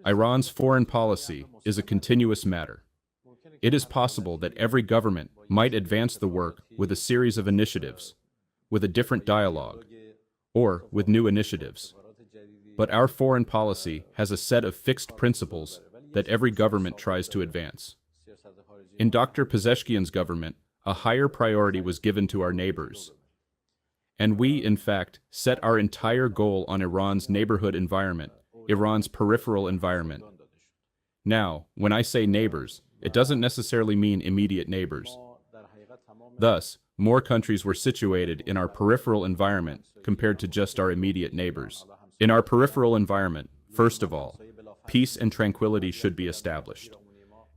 Iran's foreign policy is a continuous matter. It is possible that every government might advance the work with a series of initiatives, with a different dialogue, or with new initiatives. But our foreign policy has a set of fixed principles that every government tries to advance. In Dr. Pezeshkian's government, a higher priority was given to our neighbors. And we, in fact, set our entire goal on Iran's neighborhood environment, Iran's peripheral environment. Now, when I say neighbors, it doesn't necessarily mean immediate neighbors. Thus, more countries were situated in our peripheral environment compared to just our immediate neighbors. In our peripheral environment, first of all, peace and tranquility should be established.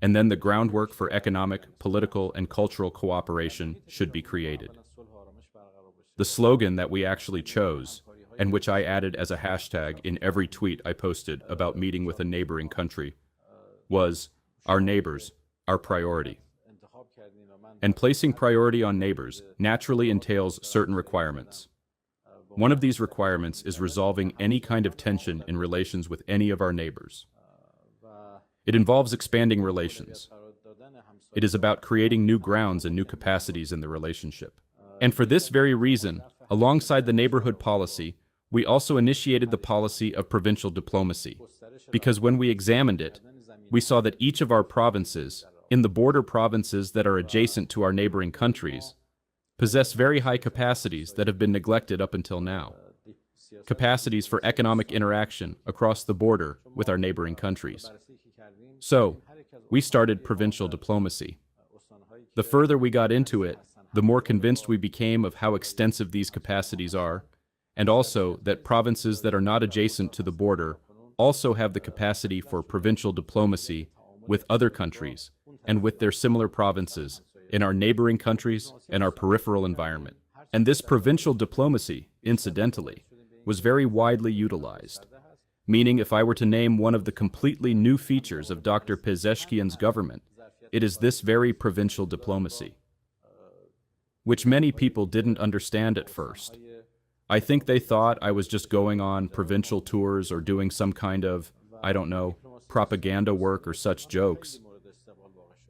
And then the groundwork for economic, political, and cultural cooperation should be created. The slogan that we actually chose, and which I added as a hashtag in every tweet I posted about meeting with a neighboring country, was, "Our neighbors, our priority." And placing priority on neighbors naturally entails certain requirements. One of these requirements is resolving any kind of tension in relations with any of our neighbors. It involves expanding relations. It is about creating new grounds and new capacities in the relationship. And for this very reason, alongside the neighborhood policy, we also initiated the policy of provincial diplomacy, because when we examined it, we saw that each of our provinces, in the border provinces that are adjacent to our neighboring countries, possess very high capacities that have been neglected up until now. Capacities for economic interaction across the border with our neighboring countries. So, we started provincial diplomacy. The further we got into it, the more convinced we became of how extensive these capacities are, and also that provinces that are not adjacent to the border also have the capacity for provincial diplomacy with other countries and with their similar provinces in our neighboring countries and our peripheral environment. And this provincial diplomacy, incidentally, was very widely utilized. Meaning, if I were to name one of the completely new features of Dr. Pezeshkian's government, it is this very provincial diplomacy, which many people didn't understand at first. I think they thought I was just going on provincial tours or doing some kind of, I don't know, propaganda work or such jokes.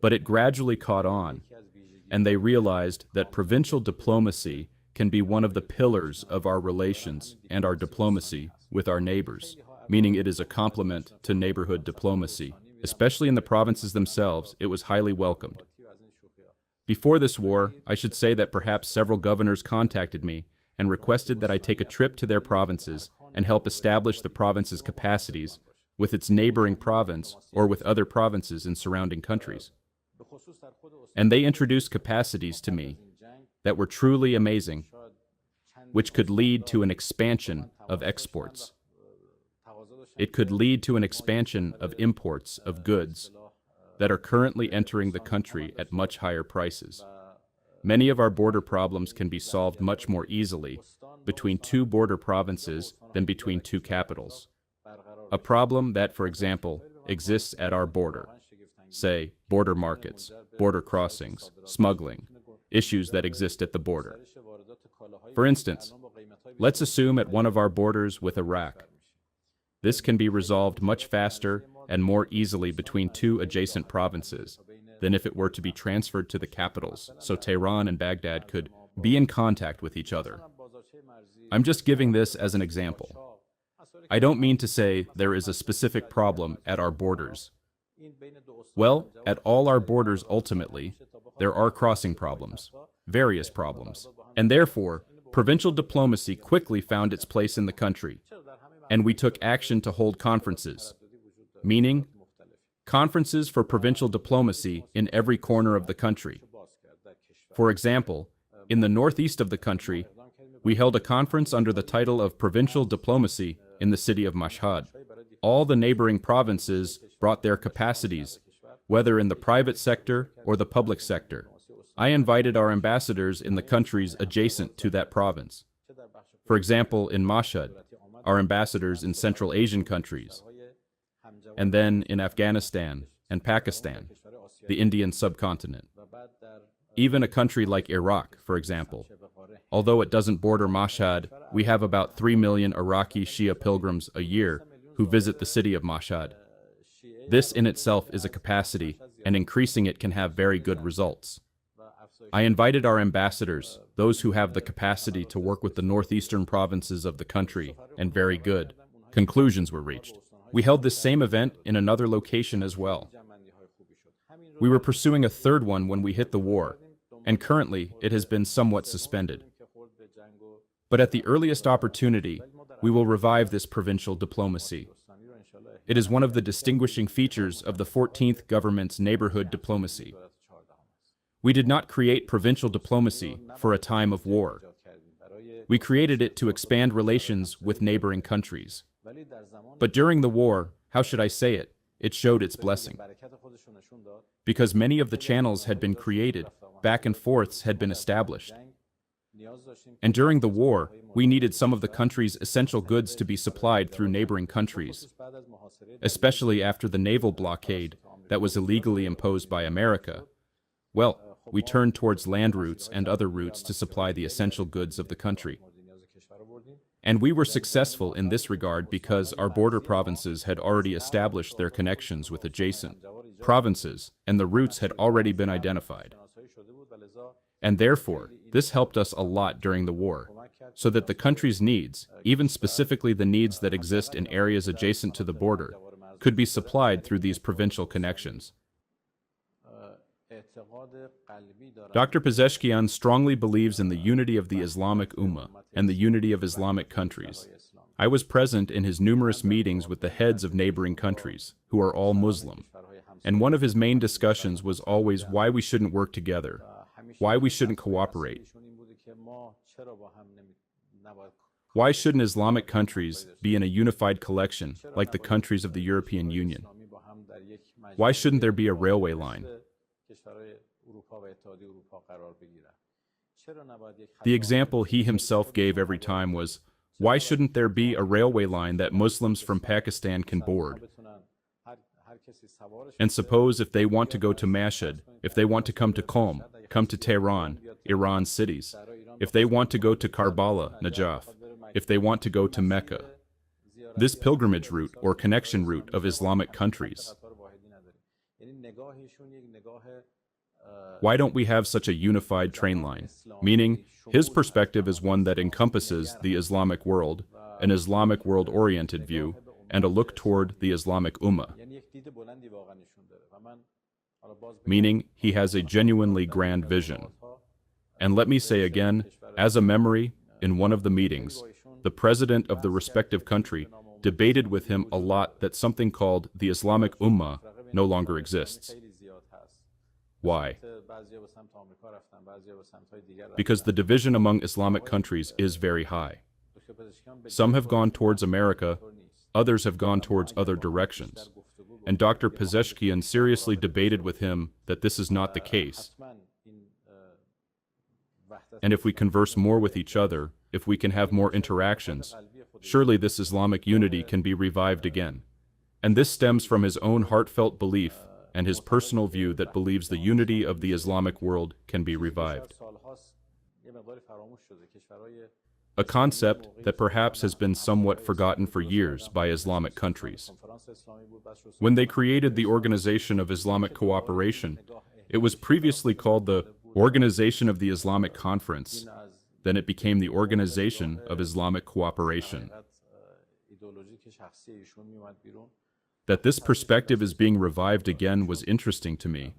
But it gradually caught on, and they realized that provincial diplomacy can be one of the pillars of our relations and our diplomacy with our neighbors, meaning it is a complement to neighborhood diplomacy. Especially in the provinces themselves, it was highly welcomed. Before this war, I should say that perhaps several governors contacted me and requested that I take a trip to their provinces and help establish the province's capacities with its neighboring province or with other provinces in surrounding countries. And they introduced capacities to me that were truly amazing, which could lead to an expansion of exports. It could lead to an expansion of imports of goods that are currently entering the country at much higher prices. Many of our border problems can be solved much more easily between two border provinces than between two capitals. A problem that, for example, exists at our border, say, border markets, border crossings, smuggling, issues that exist at the border. For instance, let's assume at one of our borders with Iraq. This can be resolved much faster and more easily between two adjacent provinces than if it were to be transferred to the capitals, so Tehran and Baghdad could be in contact with each other. I'm just giving this as an example. I don't mean to say there is a specific problem at our borders. Well, at all our borders ultimately, there are crossing problems, various problems, and therefore, provincial diplomacy quickly found its place in the country, and we took action to hold conferences, meaning conferences for provincial diplomacy in every corner of the country. For example, in the northeast of the country, we held a conference under the title of Provincial Diplomacy in the city of Mashhad. All the neighboring provinces brought their capacities, whether in the private sector or the public sector. I invited our ambassadors in the countries adjacent to that province. For example, in Mashhad, our ambassadors in Central Asian countries, and then in Afghanistan and Pakistan, the Indian subcontinent. Even a country like Iraq, for example. Although it doesn't border Mashhad, we have about 3 million Araghchi Shia pilgrims a year who visit the city of Mashhad. This in itself is a capacity, and increasing it can have very good results. I invited our ambassadors, those who have the capacity to work with the northeastern provinces of the country, and very good conclusions were reached. We held this same event in another location as well. We were pursuing a third one when we hit the war, and currently it has been somewhat suspended. But at the earliest opportunity, we will revive this provincial diplomacy. It is one of the distinguishing features of the 14th government's neighborhood diplomacy. We did not create provincial diplomacy for a time of war. We created it to expand relations with neighboring countries. But during the war, how should I say it, it showed its blessing. Because many of the channels had been created, back and forths had been established. And during the war, we needed some of the country's essential goods to be supplied through neighboring countries, especially after the naval blockade that was illegally imposed by America. Well, we turned towards land routes and other routes to supply the essential goods of the country. And we were successful in this regard because our border provinces had already established their connections with adjacent provinces, and the routes had already been identified. And therefore, this helped us a lot during the war, so that the country's needs, even specifically the needs that exist in areas adjacent to the border, could be supplied through these provincial connections. Dr. Pezeshkian strongly believes in the unity of the Islamic Ummah and the unity of Islamic countries. I was present in his numerous meetings with the heads of neighboring countries, who are all Muslim, and one of his main discussions was always why we shouldn't work together, why we shouldn't cooperate. Why shouldn't Islamic countries be in a unified collection like the countries of the European Union? Why shouldn't there be a railway line? The example he himself gave every time was, why shouldn't there be a railway line that Muslims from Pakistan can board? And suppose if they want to go to Mashhad, if they want to come to Qom, come to Tehran, Iran cities, if they want to go to Karbala, Najaf, if they want to go to Mecca, this pilgrimage route or connection route of Islamic countries. Why don't we have such a unified train line? Meaning, his perspective is one that encompasses the Islamic world, an Islamic world-oriented view, and a look toward the Islamic Ummah. Meaning, he has a genuinely grand vision. And let me say again, as a memory, in one of the meetings, the president of the respective country debated with him a lot that something called the Islamic Ummah no longer exists. Why? Because the division among Islamic countries is very high. Some have gone towards America, others have gone towards other directions. And Dr. Pezeshkian seriously debated with him that this is not the case. And if we converse more with each other, if we can have more interactions, surely this Islamic unity can be revived again. And this stems from his own heartfelt belief and his personal view that believes the unity of the Islamic world can be revived. A concept that perhaps has been somewhat forgotten for years by Islamic countries. When they created the Organization of Islamic Cooperation, it was previously called the Organization of the Islamic Conference. Then it became the Organization of Islamic Cooperation. That this perspective is being revived again was interesting to me,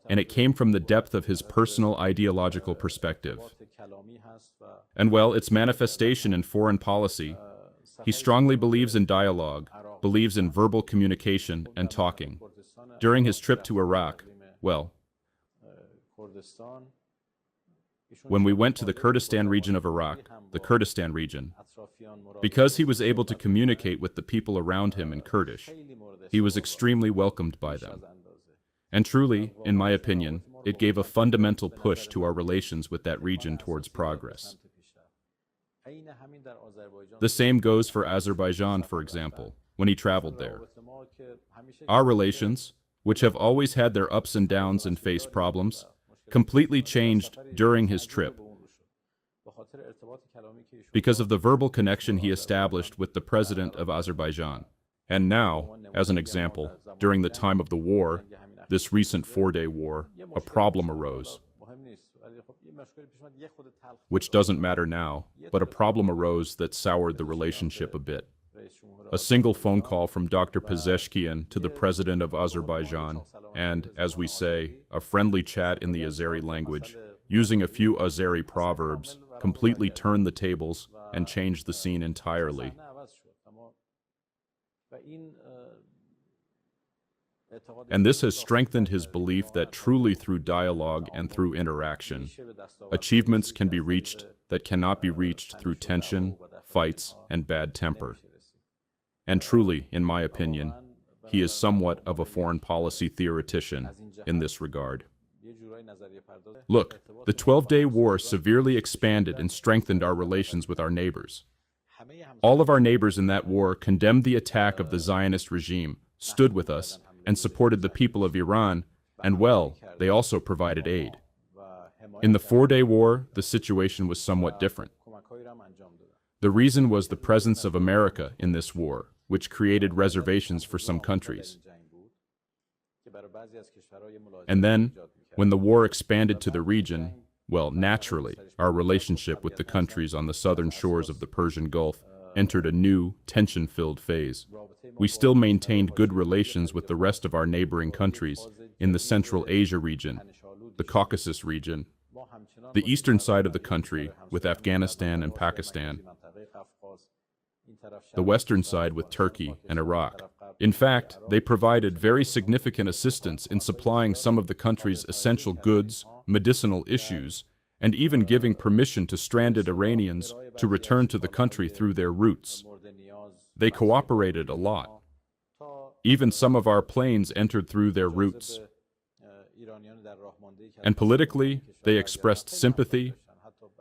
and it came from the depth of his personal ideological perspective. And well, its manifestation in foreign policy, he strongly believes in dialogue, believes in verbal communication and talking. During his trip to Iraq, well, when we went to the Kurdistan region of Iraq, the Kurdistan region, because he was able to communicate with the people around him in Kurdish, he was extremely welcomed by them. And truly, in my opinion, it gave a fundamental push to our relations with that region towards progress. The same goes for Azerbaijan, for example, when he traveled there. Our relations, which have always had their ups and downs and faced problems, completely changed during his trip because of the verbal connection he established with the president of Azerbaijan. And now, as an example, during the time of the war, this recent four-day war, a problem arose, which doesn't matter now, but a problem arose that soured the relationship a bit. A single phone call from Dr. Pezeshkian to the President of Azerbaijan, and, as we say, a friendly chat in the Azeri language, using a few Azeri proverbs, completely turned the tables and changed the scene entirely. And this has strengthened his belief that truly through dialogue and through interaction, achievements can be reached that cannot be reached through tension, fights, and bad temper. And truly, in my opinion, he is somewhat of a foreign policy theoretician in this regard. Look, the 12-day war severely expanded and strengthened our relations with our neighbors. All of our neighbors in that war condemned the attack of the Zionist regime, stood with us, and supported the people of Iran, and well, they also provided aid. In the four-day war, the situation was somewhat different. The reason was the presence of America in this war, which created reservations for some countries. And then, when the war expanded to the region, well, naturally, our relationship with the countries on the southern shores of the Persian Gulf entered a new, tension-filled phase. We still maintained good relations with the rest of our neighboring countries in the Central Asia region, the Caucasus region, the eastern side of the country with Afghanistan and Pakistan, the western side with Turkey and Iraq. In fact, they provided very significant assistance in supplying some of the country's essential goods, medicinal issues, and even giving permission to stranded Iranians to return to the country through their routes. They cooperated a lot. Even some of our planes entered through their routes. And politically, they expressed sympathy,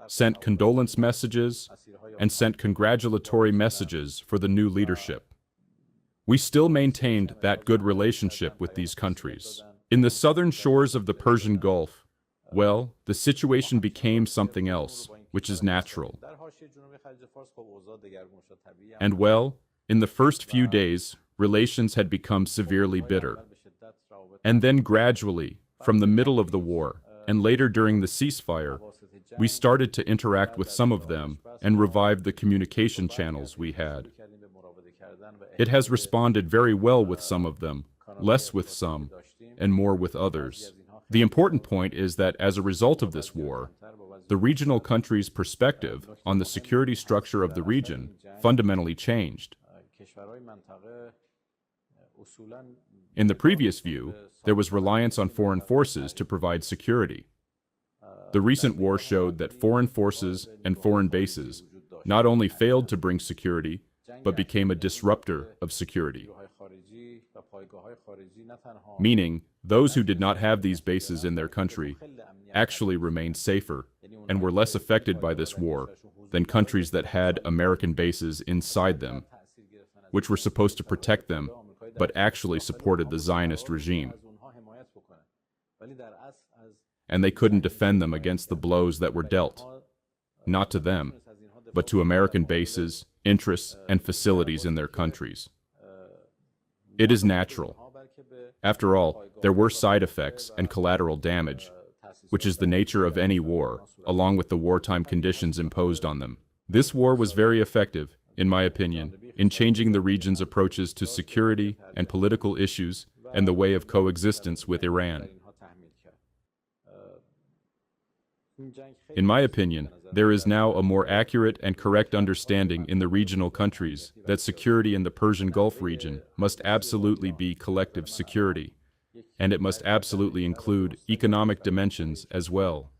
sent condolence messages, and sent congratulatory messages for the new leadership. We still maintained that good relationship with these countries. In the southern shores of the Persian Gulf, well, the situation became something else, which is natural. And well, in the first few days, relations had become severely bitter. And then gradually, from the middle of the war, and later during the ceasefire, we started to interact with some of them and revived the communication channels we had. It has responded very well with some of them, less with some, and more with others. The important point is that as a result of this war, the regional country's perspective on the security structure of the region fundamentally changed. In the previous view, there was reliance on foreign forces to provide security. The recent war showed that foreign forces and foreign bases not only failed to bring security, but became a disruptor of security. Meaning, those who did not have these bases in their country actually remained safer and were less affected by this war than countries that had American bases inside them, which were supposed to protect them, but actually supported the Zionist regime. And they couldn't defend them against the blows that were dealt, not to them, but to American bases, interests, and facilities in their countries. It is natural. After all, there were side effects and collateral damage, which is the nature of any war, along with the wartime conditions imposed on them. This war was very effective, in my opinion, in changing the region's approaches to security and political issues and the way of coexistence with Iran. In my opinion, there is now a more accurate and correct understanding in the regional countries that security in the Persian Gulf region must absolutely be collective security, and it must absolutely include economic dimensions as well.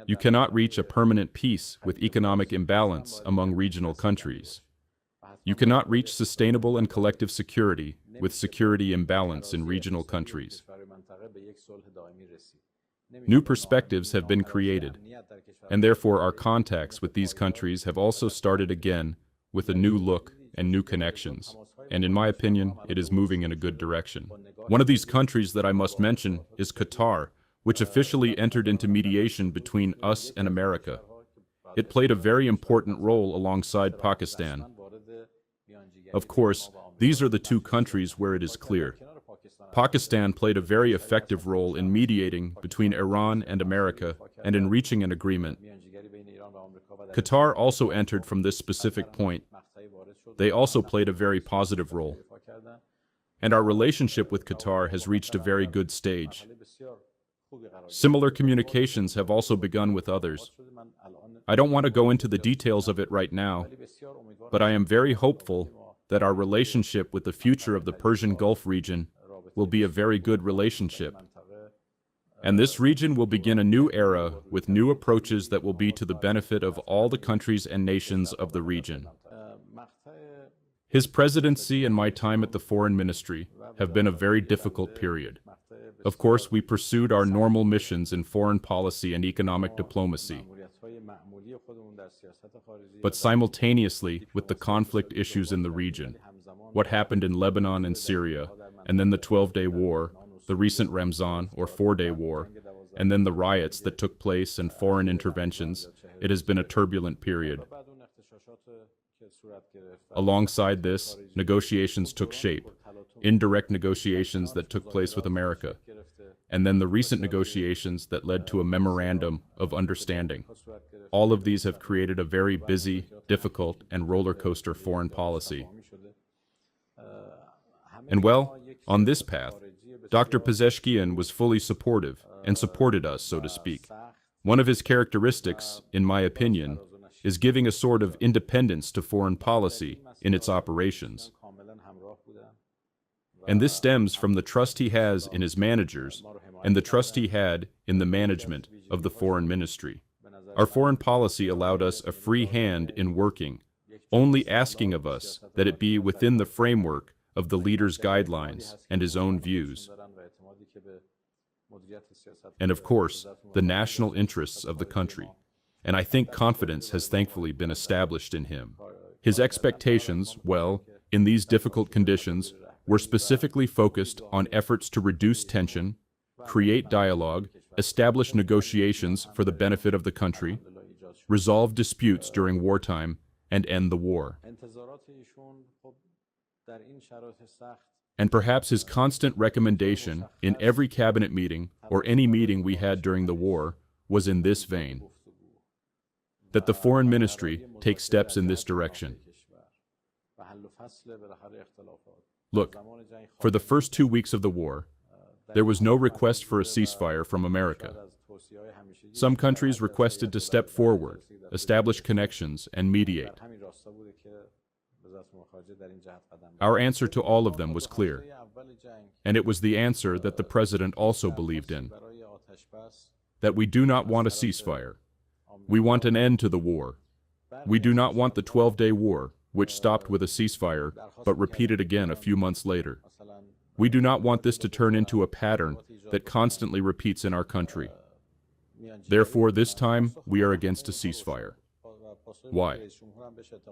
You cannot reach a permanent peace with economic imbalance among regional countries. You cannot reach sustainable and collective security with security imbalance in regional countries. New perspectives have been created, and therefore our contacts with these countries have also started again with a new look and new connections, and in my opinion, it is moving in a good direction. One of these countries that I must mention is Qatar, which officially entered into mediation between us and America. It played a very important role alongside Pakistan. Of course, These are the two countries where it is clear. Pakistan played a very effective role in mediating between Iran and America and in reaching an agreement. Qatar also entered from this specific point. They also played a very positive role. And our relationship with Qatar has reached a very good stage. Similar communications have also begun with others. I don't want to go into the details of it right now, but I am very hopeful that our relationship with the future of the Persian Gulf region will be a very good relationship. And this region will begin a new era with new approaches that will be to the benefit of all the countries and nations of the region. His presidency and my time at the Foreign Ministry have been a very difficult period. Of course, we pursued our normal missions in foreign policy and economic diplomacy. But simultaneously with the conflict issues in the region, what happened in Lebanon and Syria, and then the 12-day war, the recent Ramzan or 4-day war, and then the riots that took place and foreign interventions, it has been a turbulent period. Alongside this, negotiations took shape, indirect negotiations that took place with America, and then the recent negotiations that led to a memorandum of understanding. All of these have created a very busy, difficult, and roller coaster foreign policy. And well, on this path, Dr. Pezeshkian was fully supportive and supported us, so to speak. One of his characteristics, in my opinion, is giving a sort of independence to foreign policy in its operations. And this stems from the trust he has in his managers and the trust he had in the management of the foreign ministry. Our foreign policy allowed us a free hand in working, only asking of us that it be within the framework of the leader's guidelines and his own views. And of course, the national interests of the country. And I think confidence has thankfully been established in him. His expectations, well, in these difficult conditions, were specifically focused on efforts to reduce tension, create dialogue, establish negotiations for the benefit of the country, resolve disputes during wartime, and end the war. And perhaps his constant recommendation in every cabinet meeting or any meeting we had during the war was in this vein, that the foreign ministry take steps in this direction. Look, for the first 2 weeks of the war, there was no request for a ceasefire from America. Some countries requested to step forward, establish connections, and mediate. Our answer to all of them was clear, and it was the answer that the President also believed in, that we do not want a ceasefire. We want an end to the war. We do not want the 12-day war, which stopped with a ceasefire, but repeated again a few months later. We do not want this to turn into a pattern that constantly repeats in our country. Therefore, this time, we are against a ceasefire. Why?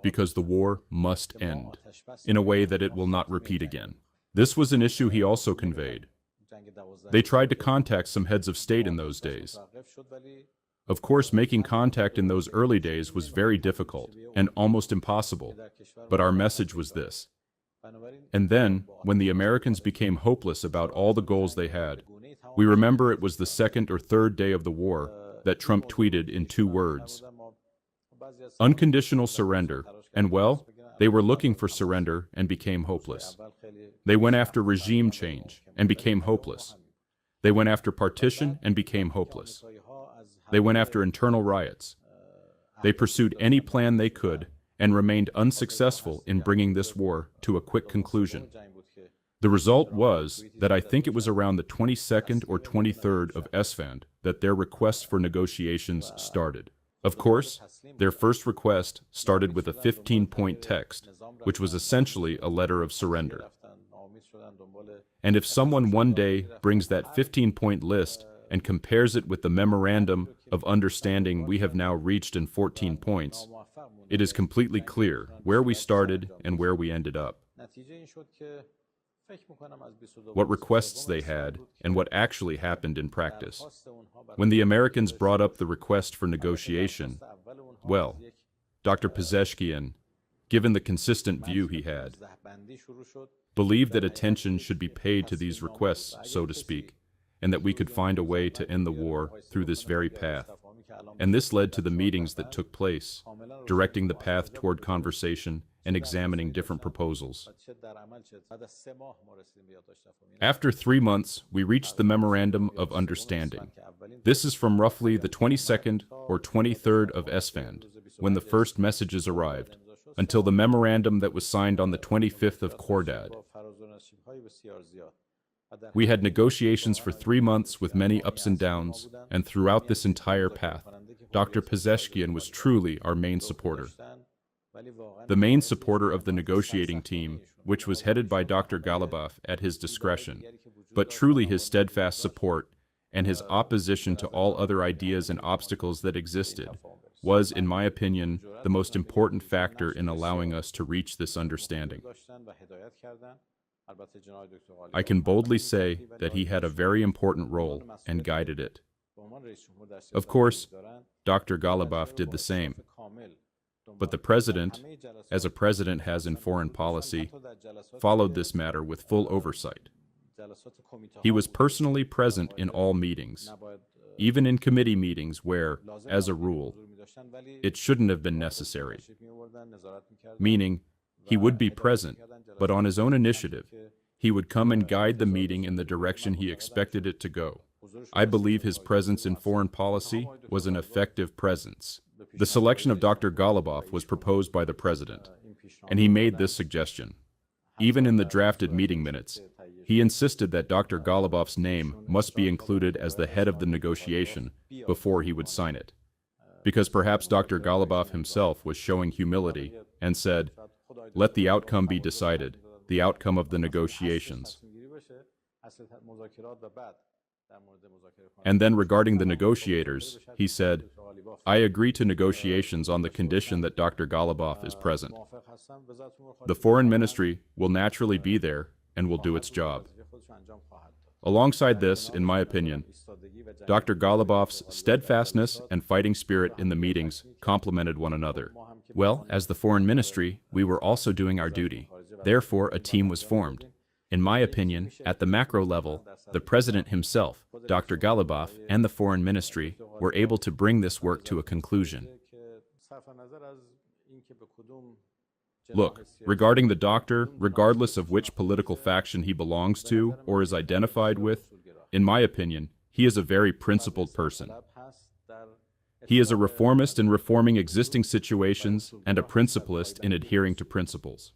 Because the war must end, in a way that it will not repeat again. This was an issue he also conveyed. They tried to contact some heads of state in those days. Of course, making contact in those early days was very difficult and almost impossible, but our message was this. And then, when the Americans became hopeless about all the goals they had, we remember it was the second or third day of the war that Trump tweeted in 2 words, unconditional surrender, and well, they were looking for surrender and became hopeless. They went after regime change and became hopeless. They went after partition and became hopeless. They went after internal riots. They pursued any plan they could and remained unsuccessful in bringing this war to a quick conclusion. The result was that I think it was around the 22nd or 23rd of Esfand that their requests for negotiations started. Of course, their first request started with a 15-point text, which was essentially a letter of surrender. And if someone one day brings that 15-point list and compares it with the memorandum of understanding we have now reached in 14 points, it is completely clear where we started and where we ended up. What requests they had, and what actually happened in practice. When the Americans brought up the request for negotiation, well, Dr. Pezeshkian given the consistent view he had, believed that attention should be paid to these requests, so to speak, and that we could find a way to end the war through this very path. And this led to the meetings that took place, directing the path toward conversation and examining different proposals. After 3 months, we reached the Memorandum of Understanding. This is from roughly the 22nd or 23rd of Esfand, when the first messages arrived, until the memorandum that was signed on the 25th of Khordad. We had negotiations for 3 months with many ups and downs, and throughout this entire path, Dr. Pezeshkian was truly our main supporter. The main supporter of the negotiating team, which was headed by Dr. Ghalibaf at his discretion, but truly his steadfast support and his opposition to all other ideas and obstacles that existed, was, in my opinion, the most important factor in allowing us to reach this understanding. I can boldly say that he had a very important role and guided it. Of course, Dr. Ghalibaf did the same. But the President, as a President has in foreign policy, followed this matter with full oversight. He was personally present in all meetings, even in committee meetings where, as a rule, it shouldn't have been necessary. Meaning, he would be present, but on his own initiative, he would come and guide the meeting in the direction he expected it to go. I believe his presence in foreign policy was an effective presence. The selection of Dr. Ghalibaf was proposed by the President, and he made this suggestion. Even in the drafted meeting minutes, he insisted that Dr. Ghalibaf's name must be included as the head of the negotiation before he would sign it, because perhaps Dr. Ghalibaf himself was showing humility and said, "Let the outcome be decided, the outcome of the negotiations." And then regarding the negotiators, he said, "I agree to negotiations on the condition that Dr. Ghalibaf is present. The Foreign Ministry will naturally be there and will do its job." Alongside this, in my opinion, Dr. Ghalibaf's steadfastness and fighting spirit in the meetings complemented one another. Well, as the Foreign Ministry, we were also doing our duty. Therefore, a team was formed. In my opinion, at the macro level, the President himself, Dr. Ghalibaf, and the Foreign Ministry were able to bring this work to a conclusion. Look, regarding the doctor, regardless of which political faction he belongs to or is identified with, in my opinion, he is a very principled person. He is a reformist in reforming existing situations and a principlist in adhering to principles.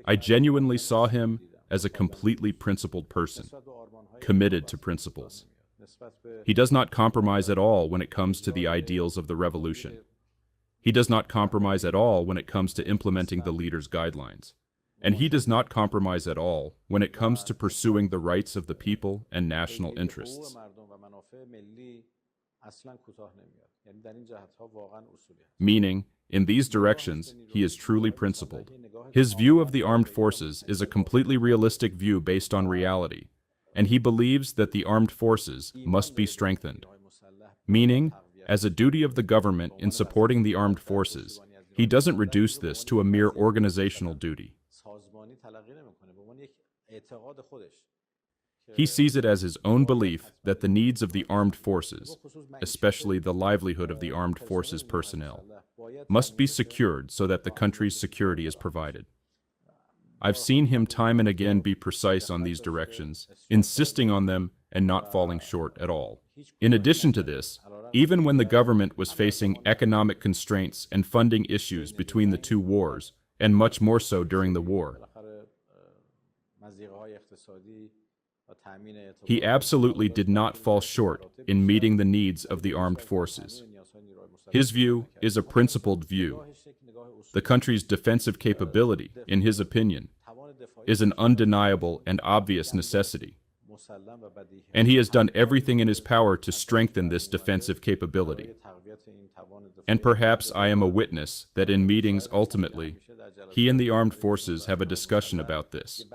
I genuinely saw him as a completely principled person, committed to principles. He does not compromise at all when it comes to the ideals of the revolution. He does not compromise at all when it comes to implementing the leader's guidelines. And he does not compromise at all when it comes to pursuing the rights of the people and national interests. Meaning, in these directions, he is truly principled. His view of the armed forces is a completely realistic view based on reality, and he believes that the armed forces must be strengthened. Meaning, as a duty of the government in supporting the armed forces, he doesn't reduce this to a mere organizational duty. He sees it as his own belief that the needs of the armed forces, especially the livelihood of the armed forces personnel, must be secured so that the country's security is provided. I've seen him time and again be precise on these directions, insisting on them and not falling short at all. In addition to this, even when the government was facing economic constraints and funding issues between the two wars, and much more so during the war, he absolutely did not fall short in meeting the needs of the armed forces. His view is a principled view. The country's defensive capability, in his opinion, is an undeniable and obvious necessity. And he has done everything in his power to strengthen this defensive capability. And perhaps I am a witness that in meetings ultimately, he and the armed forces have a discussion about this.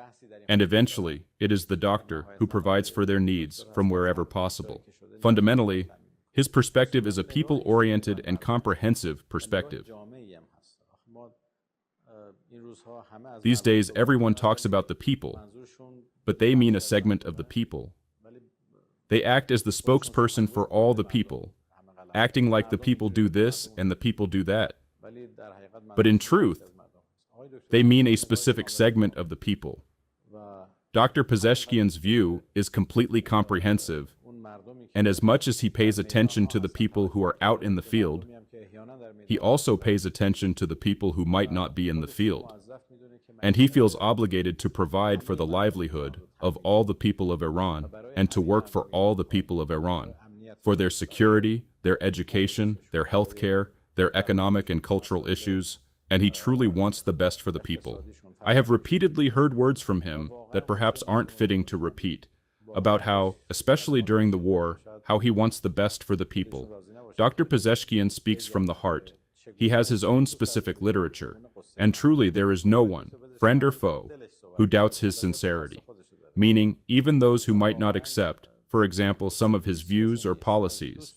And eventually, it is the doctor who provides for their needs from wherever possible. Fundamentally, his perspective is a people-oriented and comprehensive perspective. These days, everyone talks about the people, but they mean a segment of the people. They act as the spokesperson for all the people, acting like the people do this and the people do that. But in truth, they mean a specific segment of the people. Dr. Pezeshkian's view is completely comprehensive, and as much as he pays attention to the people who are out in the field, he also pays attention to the people who might not be in the field. And he feels obligated to provide for the livelihood of all the people of Iran and to work for all the people of Iran, for their security, their education, their health care, their economic and cultural issues, and he truly wants the best for the people. I have repeatedly heard words from him that perhaps aren't fitting to repeat, about how, especially during the war, how he wants the best for the people. Dr. Pezeshkian speaks from the heart. He has his own specific literature, and truly there is no one, friend or foe, who doubts his sincerity, meaning even those who might not accept, for example, some of his views or policies.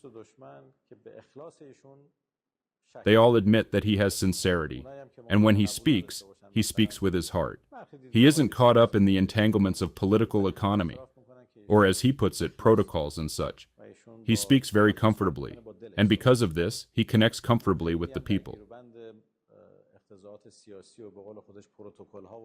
They all admit that he has sincerity, and when he speaks with his heart. He isn't caught up in the entanglements of political economy, or as he puts it, protocols and such. He speaks very comfortably, and because of this, he connects comfortably with the people.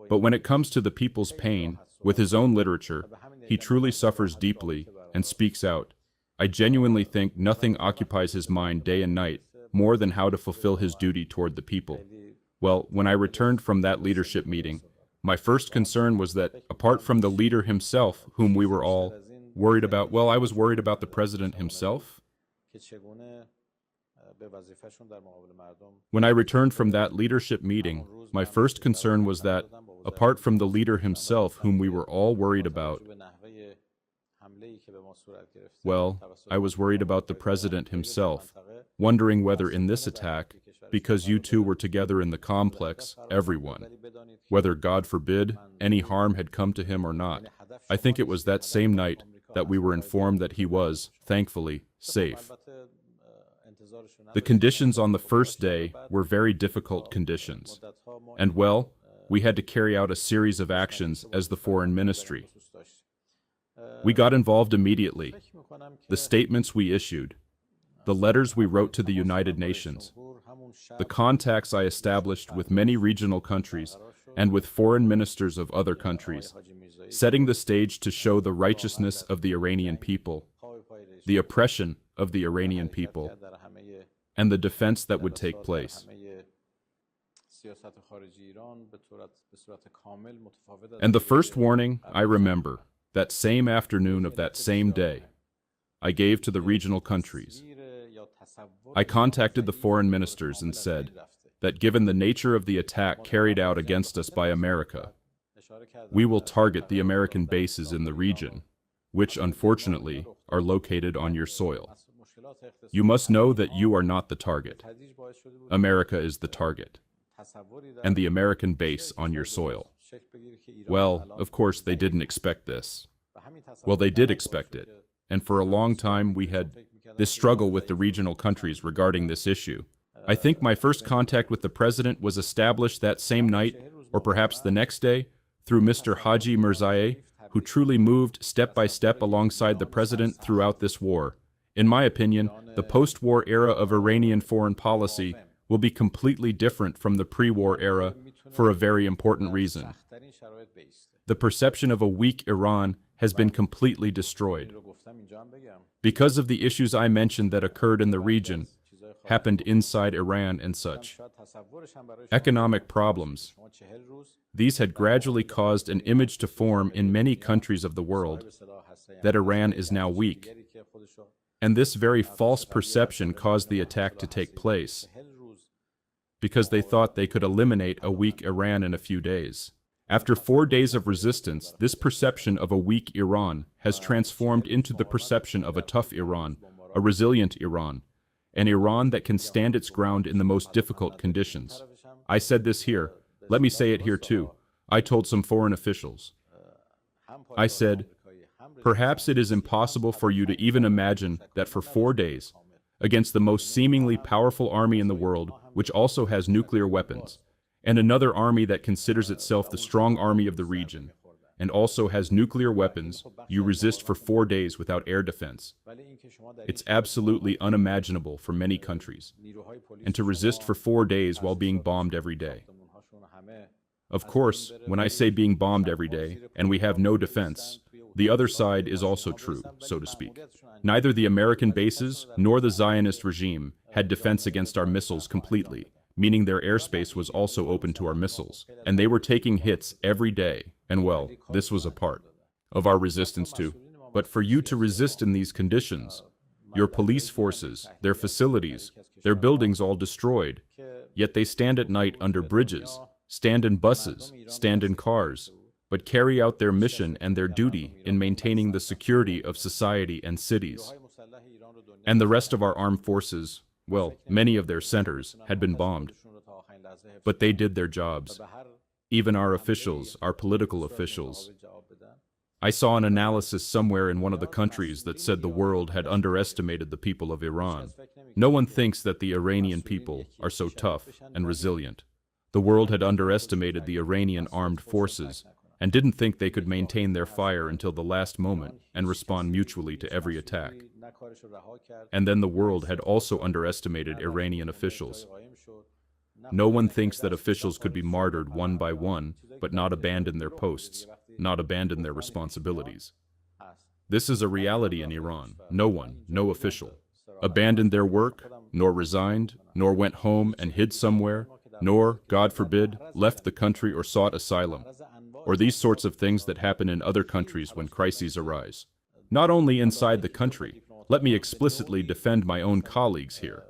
But when it comes to the people's pain, with his own literature, he truly suffers deeply and speaks out. I genuinely think nothing occupies his mind day and night more than how to fulfill his duty toward the people. Well, when I returned from that leadership meeting, my first concern was that, apart from the leader himself, whom we were all worried about, well, I was worried about the president himself. When I returned from that leadership meeting, my first concern was that, apart from the leader himself, whom we were all worried about, well, I was worried about the president himself, wondering whether in this attack, because you two were together in the complex, everyone, whether, God forbid, any harm had come to him or not. I think it was that same night that we were informed that he was, thankfully, safe. The conditions on the first day were very difficult conditions, and well, we had to carry out a series of actions as the foreign ministry. We got involved immediately. The statements we issued, the letters we wrote to the United Nations, the contacts I established with many regional countries and with foreign ministers of other countries, setting the stage to show the righteousness of the Iranian people, the oppression of the Iranian people, and the defense that would take place. And the first warning, I remember, that same afternoon of that same day, I gave to the regional countries. I contacted the foreign ministers and said that given the nature of the attack carried out against us by America, we will target the American bases in the region, which unfortunately are located on your soil. You must know that you are not the target. America is the target, and the American base on your soil. Well, of course, they didn't expect this. Well, they did expect it, and for a long time we had this struggle with the regional countries regarding this issue. I think my first contact with the president was established that same night, or perhaps the next day, through Mr. Haji Mirzaei, who truly moved step by step alongside the president throughout this war. In my opinion, the post-war era of Iranian foreign policy will be completely different from the pre-war era for a very important reason. The perception of a weak Iran has been completely destroyed. Because of the issues I mentioned that occurred in the region, happened inside Iran and such. Economic problems. These had gradually caused an image to form in many countries of the world that Iran is now weak. And this very false perception caused the attack to take place, because they thought they could eliminate a weak Iran in a few days. After 4 days of resistance, this perception of a weak Iran has transformed into the perception of a tough Iran, a resilient Iran, an Iran that can stand its ground in the most difficult conditions. I said this here. Let me say it here too. I told some foreign officials. I said, perhaps it is impossible for you to even imagine that for 4 days, against the most seemingly powerful army in the world, which also has nuclear weapons, and another army that considers itself the strong army of the region, and also has nuclear weapons, you resist for 4 days without air defense. It's absolutely unimaginable for many countries. And to resist for 4 days while being bombed every day. Of course, when I say being bombed every day, and we have no defense, the other side is also true, so to speak. Neither the American bases nor the Zionist regime had defense against our missiles completely, meaning their airspace was also open to our missiles, and they were taking hits every day, and well, this was a part of our resistance too. But for you to resist in these conditions, your police forces, their facilities, their buildings all destroyed, yet they stand at night under bridges, stand in buses, stand in cars, but carry out their mission and their duty in maintaining the security of society and cities. And the rest of our armed forces, well, many of their centers had been bombed, but they did their jobs. Even our officials, our political officials. I saw an analysis somewhere in one of the countries that said the world had underestimated the people of Iran. No one thinks that the Iranian people are so tough and resilient. The world had underestimated the Iranian armed forces and didn't think they could maintain their fire until the last moment and respond mutually to every attack. And then the world had also underestimated Iranian officials. No one thinks that officials could be martyred one by one, but not abandon their posts, not abandon their responsibilities. This is a reality in Iran. No one, no official, abandoned their work, nor resigned, nor went home and hid somewhere, nor, God forbid, left the country or sought asylum, or these sorts of things that happen in other countries when crises arise. Not only inside the country, let me explicitly defend my own colleagues here.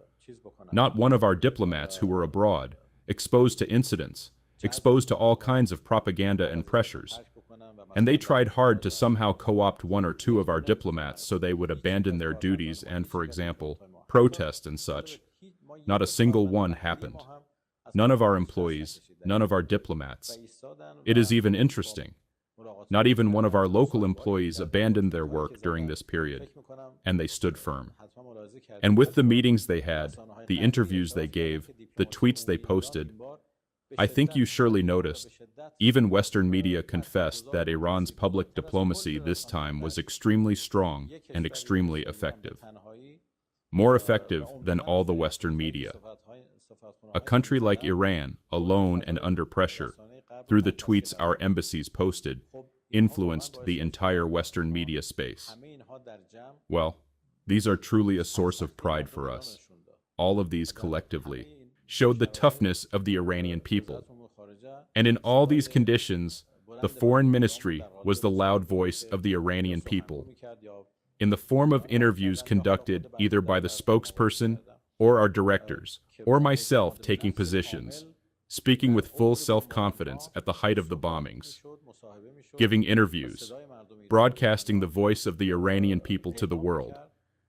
Not one of our diplomats who were abroad, exposed to incidents, exposed to all kinds of propaganda and pressures. And they tried hard to somehow co-opt 1 or 2 of our diplomats so they would abandon their duties and, for example, protest and such. Not a single one happened. None of our employees, none of our diplomats. It is even interesting. Not even one of our local employees abandoned their work during this period, and they stood firm. And with the meetings they had, the interviews they gave, the tweets they posted, I think you surely noticed, even Western media confessed that Iran's public diplomacy this time was extremely strong and extremely effective. More effective than all the Western media. A country like Iran, alone and under pressure, through the tweets our embassies posted, influenced the entire Western media space. Well, these are truly a source of pride for us. All of these collectively showed the toughness of the Iranian people. And in all these conditions, the foreign ministry was the loud voice of the Iranian people, in the form of interviews conducted either by the spokesperson or our directors, or myself taking positions, speaking with full self-confidence at the height of the bombings, giving interviews, broadcasting the voice of the Iranian people to the world,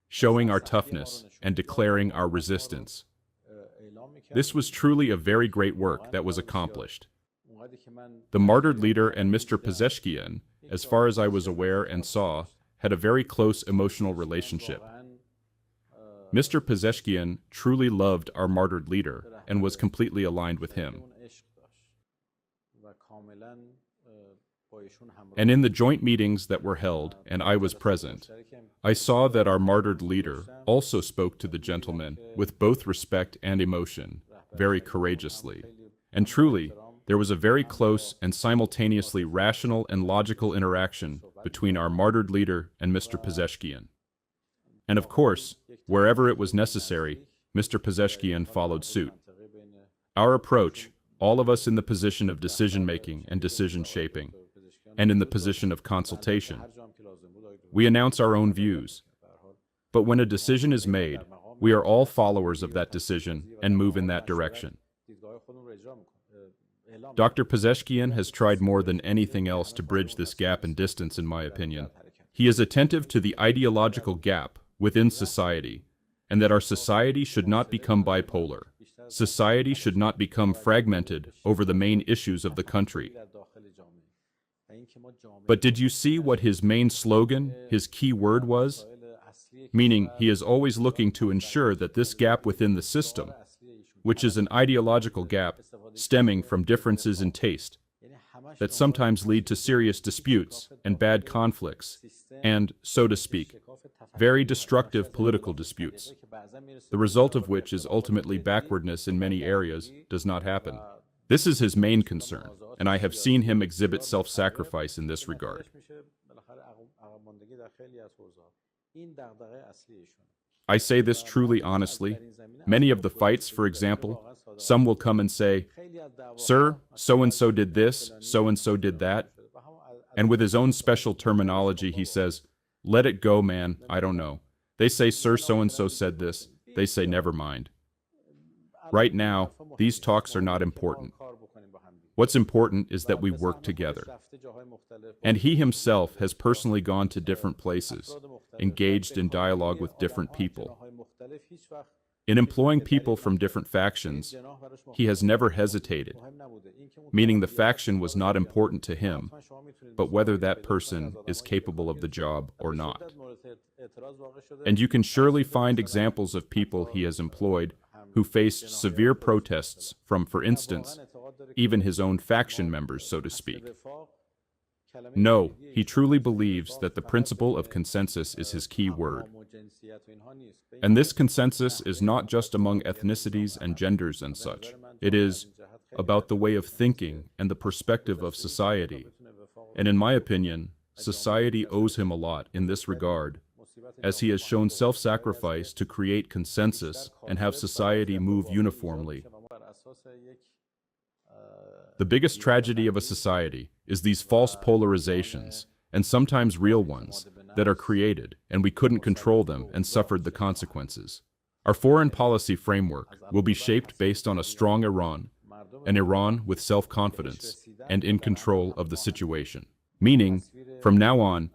showing our toughness and declaring our resistance. This was truly a very great work that was accomplished. The martyred leader and Mr. Pezeshkian, as far as I was aware and saw, had a very close emotional relationship. Mr. Pezeshkian truly loved our martyred leader and was completely aligned with him. And in the joint meetings that were held, and I was present, I saw that our martyred leader also spoke to the gentleman with both respect and emotion, very courageously. And truly, there was a very close and simultaneously rational and logical interaction between our martyred leader and Mr. Pezeshkian. And of course, wherever it was necessary, Mr. Pezeshkian followed suit. Our approach, all of us in the position of decision-making and decision-shaping, and in the position of consultation, we announce our own views. But when a decision is made, we are all followers of that decision and move in that direction. Dr. Pezeshkian has tried more than anything else to bridge this gap in distance, in my opinion. He is attentive to the ideological gap within society, and that our society should not become bipolar. Society should not become fragmented over the main issues of the country. But did you see what his main slogan, his key word was? Meaning, he is always looking to ensure that this gap within the system, which is an ideological gap stemming from differences in taste that sometimes lead to serious disputes and bad conflicts, and, so to speak, very destructive political disputes, the result of which is ultimately backwardness in many areas, does not happen. This is his main concern, and I have seen him exhibit self-sacrifice in this regard. I say this truly honestly. Many of the fights, for example, some will come and say, "Sir, so-and-so did this, so-and-so did that," and with his own special terminology he says, "Let it go, man, I don't know." They say, "Sir, so-and-so said this." They say, "Never mind." Right now, these talks are not important. What's important is that we work together. And he himself has personally gone to different places, engaged in dialogue with different people. In employing people from different factions, he has never hesitated, meaning the faction was not important to him, but whether that person is capable of the job or not. And you can surely find examples of people he has employed who faced severe protests from, for instance, even his own faction members, so to speak. No, he truly believes that the principle of consensus is his key word. And this consensus is not just among ethnicities and genders and such. It is about the way of thinking and the perspective of society. And in my opinion, society owes him a lot in this regard, as he has shown self-sacrifice to create consensus and have society move uniformly. The biggest tragedy of a society is these false polarizations, and sometimes real ones, that are created, and we couldn't control them and suffered the consequences. Our foreign policy framework will be shaped based on a strong Iran, an Iran with self-confidence and in control of the situation. Meaning, from now on,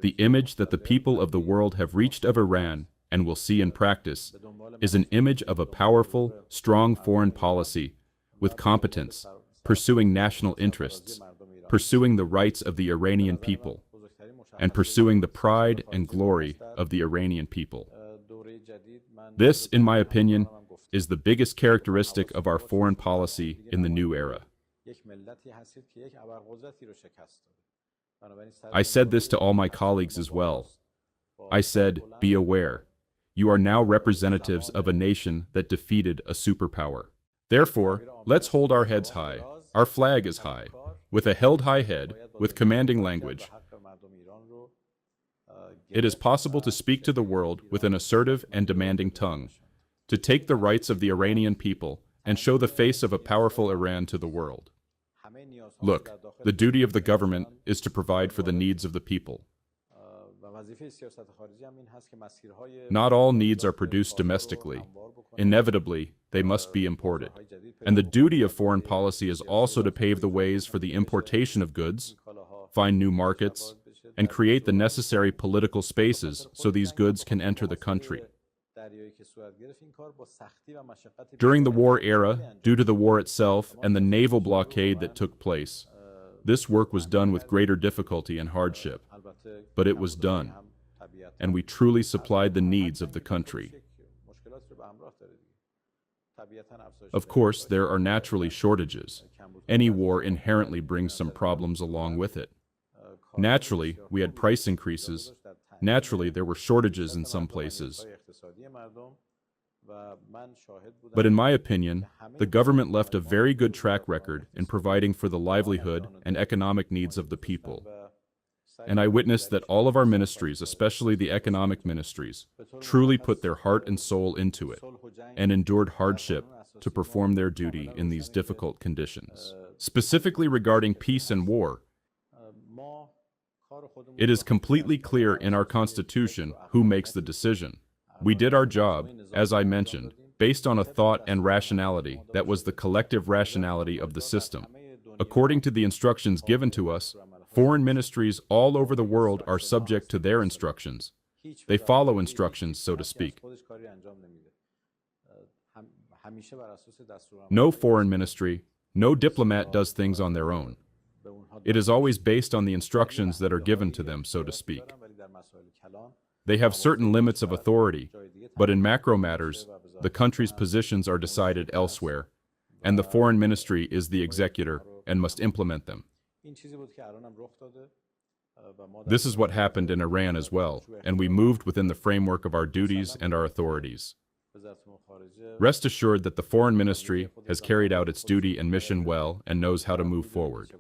the image that the people of the world have reached of Iran and will see in practice is an image of a powerful, strong foreign policy with competence, pursuing national interests, pursuing the rights of the Iranian people, and pursuing the pride and glory of the Iranian people. This, in my opinion, is the biggest characteristic of our foreign policy in the new era. I said this to all my colleagues as well. I said, be aware. You are now representatives of a nation that defeated a superpower. Therefore, let's hold our heads high. Our flag is high. With a held high head, with commanding language, it is possible to speak to the world with an assertive and demanding tongue, to take the rights of the Iranian people and show the face of a powerful Iran to the world. Look, the duty of the government is to provide for the needs of the people. Not all needs are produced domestically. Inevitably, they must be imported. And the duty of foreign policy is also to pave the ways for the importation of goods, find new markets, and create the necessary political spaces so these goods can enter the country. During the war era, due to the war itself and the naval blockade that took place, this work was done with greater difficulty and hardship, but it was done, and we truly supplied the needs of the country. Of course, there are naturally shortages. Any war inherently brings some problems along with it. Naturally, we had price increases. Naturally, there were shortages in some places. But in my opinion, the government left a very good track record in providing for the livelihood and economic needs of the people. And I witnessed that all of our ministries, especially the economic ministries, truly put their heart and soul into it and endured hardship to perform their duty in these difficult conditions. Specifically regarding peace and war, it is completely clear in our Constitution who makes the decision. We did our job, as I mentioned, based on a thought and rationality that was the collective rationality of the system. According to the instructions given to us, foreign ministries all over the world are subject to their instructions. They follow instructions, so to speak. No foreign ministry, no diplomat does things on their own. It is always based on the instructions that are given to them, so to speak. They have certain limits of authority, but in macro matters, the country's positions are decided elsewhere, and the foreign ministry is the executor and must implement them. This is what happened in Iran as well, and we moved within the framework of our duties and our authorities. Rest assured that the foreign ministry has carried out its duty and mission well and knows how to move forward.